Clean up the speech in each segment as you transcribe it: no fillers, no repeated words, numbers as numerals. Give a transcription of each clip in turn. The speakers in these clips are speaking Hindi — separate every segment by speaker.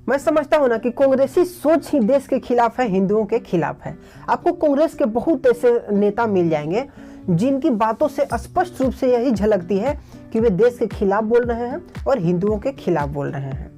Speaker 1: मैं समझता हूं ना कि कांग्रेसी सोच ही देश के खिलाफ है, हिंदुओं के खिलाफ है। आपको कांग्रेस के बहुत ऐसे नेता मिल जाएंगे जिनकी बातों से स्पष्ट रूप से यही झलकती है कि वे देश के खिलाफ बोल रहे हैं और हिंदुओं के खिलाफ बोल रहे हैं।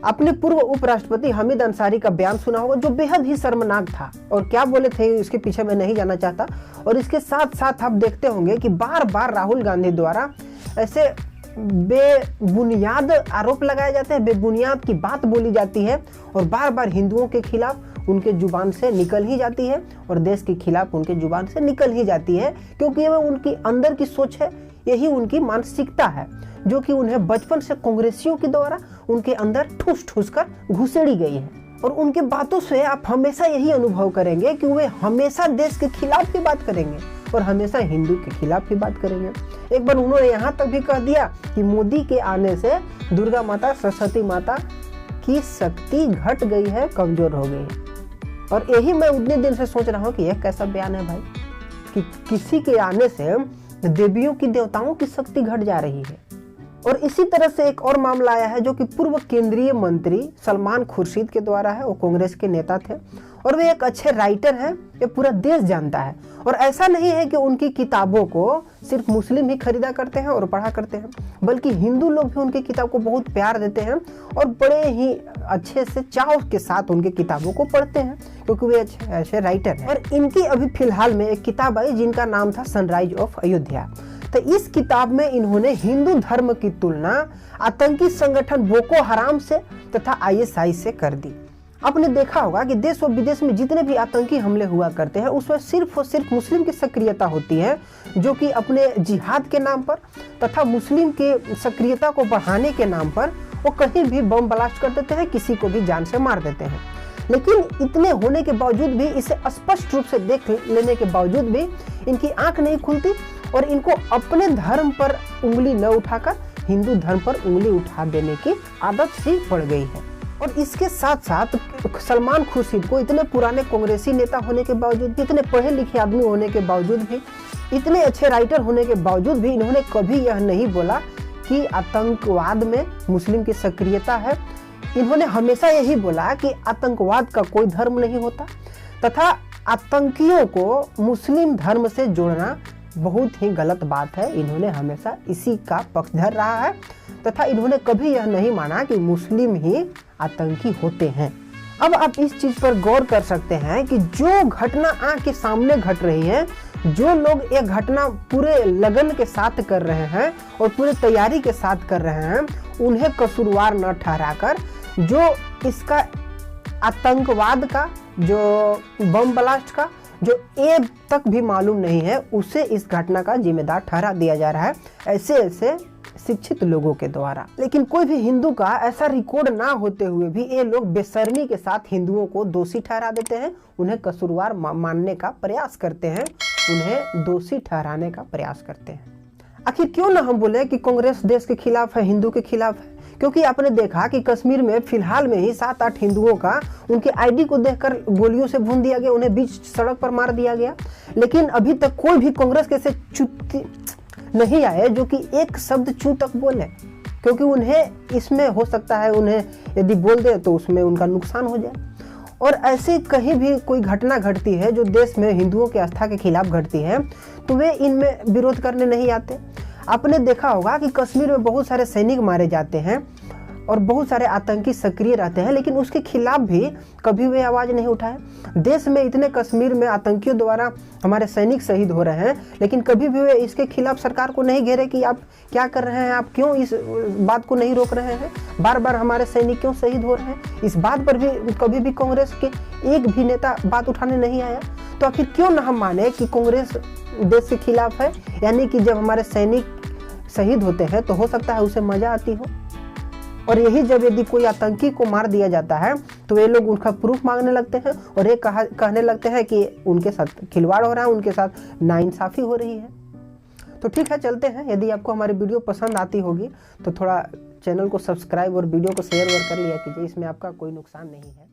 Speaker 1: आपने पूर्व उपराष्ट्रपति हामिद अंसारी का बयान सुना होगा जो बेहद ही शर्मनाक था, और क्या बोले थे इसके पीछे मैं नहीं जाना चाहता। और इसके साथ साथ आप देखते होंगे कि बार बार राहुल गांधी द्वारा ऐसे बेबुनियाद आरोप लगाए जाते हैं, बेबुनियाद की बात बोली जाती है और बार बार हिंदुओं के खिलाफ उनके जुबान से निकल ही जाती है और देश के खिलाफ उनके जुबान से निकल ही जाती है, क्योंकि वह उनकी अंदर की सोच है, यही उनकी मानसिकता है जो कि उन्हें बचपन से कांग्रेसियों के द्वारा उनके अंदर ठूस ठूस कर घुसेड़ी गई है। और उनके बातों से आप हमेशा यही अनुभव करेंगे कि वे हमेशा देश के खिलाफ ही बात करेंगे और हमेशा हिंदू के खिलाफ ही बात करेंगे। एक बार उन्होंने यहाँ तक भी कह दिया कि मोदी के आने से दुर्गा माता, सरस्वती माता की शक्ति घट गई है, कमजोर हो गई है। और यही मैं उतने दिन से सोच रहा हूँ कि यह कैसा बयान है भाई, कि किसी के आने से देवियों की, देवताओं की शक्ति घट जा रही है। और इसी तरह से एक और मामला आया है जो कि पूर्व केंद्रीय मंत्री सलमान खुर्शीद के द्वारा है। वो कांग्रेस के नेता थे और वे एक अच्छे राइटर हैं, ये पूरा देश जानता है। और ऐसा नहीं है कि उनकी किताबों को सिर्फ मुस्लिम ही खरीदा करते हैं और पढ़ा करते हैं, बल्कि हिंदू लोग भी उनकी किताब को बहुत प्यार देते हैं और बड़े ही अच्छे से चाव के साथ उनकी किताबों को पढ़ते हैं, क्योंकि वे अच्छे राइटर हैं। और इनकी अभी फिलहाल में एक किताब आई जिनका नाम था सनराइज ऑफ अयोध्या। तो इस किताब में इन्होंने हिंदू धर्म की तुलना आतंकी संगठन बोको हराम से तथा ISI से कर दी। आपने देखा होगा कि देश और विदेश में जितने भी आतंकी हमले हुआ करते हैं उसमें सिर्फ और सिर्फ मुस्लिम की सक्रियता होती है, जो कि अपने जिहाद के नाम पर तथा मुस्लिम के सक्रियता को बढ़ाने के नाम पर वो कहीं भी बम ब्लास्ट कर देते हैं, किसी को भी जान से मार देते हैं। लेकिन इतने होने के बावजूद भी, इसे स्पष्ट रूप से देख लेने के बावजूद भी इनकी आंख नहीं खुलती और इनको अपने धर्म पर उंगली न उठाकर हिंदू धर्म पर उंगली उठा देने की आदत सी पड़ गई है। और इसके साथ साथ सलमान खुर्शीद को इतने पुराने कांग्रेसी नेता होने के बावजूद भी, इतने पढ़े लिखे आदमी होने के बावजूद भी, इतने अच्छे राइटर होने के बावजूद भी इन्होंने कभी यह नहीं बोला कि आतंकवाद में मुस्लिम की सक्रियता है। इन्होंने हमेशा यही बोला कि आतंकवाद का कोई धर्म नहीं होता तथा आतंकियों को मुस्लिम धर्म से जोड़ना बहुत ही गलत बात है। इन्होंने हमेशा इसी का पक्षधर रहा है तथा इन्होंने कभी यह नहीं माना कि मुस्लिम ही आतंकी होते हैं। अब आप इस चीज पर गौर कर सकते हैं कि जो घटना आंख के सामने घट रही है, जो लोग यह घटना पूरे लगन के साथ कर रहे हैं और पूरे तैयारी के साथ कर रहे हैं, उन्हें कसूरवार न ठहराकर जो इसका आतंकवाद का, जो बम ब्लास्ट का, जो एक तक भी मालूम नहीं है, उसे इस घटना का जिम्मेदार ठहरा दिया जा रहा है ऐसे ऐसे शिक्षित लोगों के द्वारा। लेकिन कोई भी हिंदू का ऐसा रिकॉर्ड ना होते हुए भी ये लोग बेशर्मी के साथ हिंदुओं को दोषी ठहरा देते हैं, उन्हें कसूरवार मानने का प्रयास करते हैं, उन्हें दोषी ठहराने का प्रयास करते हैं। आखिर क्यों ना हम बोले कि कांग्रेस देश के खिलाफ है, हिंदू के खिलाफ है? क्योंकि आपने देखा कि कश्मीर में फिलहाल में ही 7-8 हिंदुओं का उनके ID को देखकर गोलियों से भून दिया गया, उन्हें बीच सड़क पर मार दिया गया। लेकिन अभी तक कोई भी कांग्रेस के से चुप्ती नहीं आए जो कि एक शब्द चू तक बोले, क्योंकि उन्हें इसमें हो सकता है, उन्हें यदि बोल दे तो उसमें उनका नुकसान हो जाए। और ऐसे कहीं भी कोई घटना घटती है जो देश में हिंदुओं की आस्था के खिलाफ घटती है तो वे इनमें विरोध करने नहीं आते। आपने देखा होगा कि कश्मीर में बहुत सारे सैनिक मारे जाते हैं और बहुत सारे आतंकी सक्रिय रहते हैं, लेकिन उसके खिलाफ भी कभी वे आवाज़ नहीं उठाए। देश में इतने कश्मीर में आतंकियों द्वारा हमारे सैनिक शहीद हो रहे हैं, लेकिन कभी भी वे इसके खिलाफ सरकार को नहीं घेरे कि आप क्या कर रहे हैं, आप क्यों इस बात को नहीं रोक रहे हैं, बार बार हमारे सैनिक क्यों शहीद हो रहे हैं। इस बात पर भी कभी भी कांग्रेस के एक भी नेता बात उठाने नहीं आया। तो आखिर क्यों ना हम माने कि कांग्रेस देश के खिलाफ है, यानी कि जब हमारे सैनिक शहीद होते हैं तो हो सकता है उसे मजा आती हो, और यही जब यदि कोई आतंकी को मार दिया जाता है तो ये लोग उनका प्रूफ मांगने लगते हैं और ये कहने लगते हैं कि उनके साथ खिलवाड़ हो रहा है, उनके साथ नाइंसाफी हो रही है। तो ठीक है, चलते हैं। यदि आपको हमारी वीडियो पसंद आती होगी तो थोड़ा चैनल को सब्सक्राइब और वीडियो को शेयर कर लिया कीजिए, इसमें आपका कोई नुकसान नहीं है।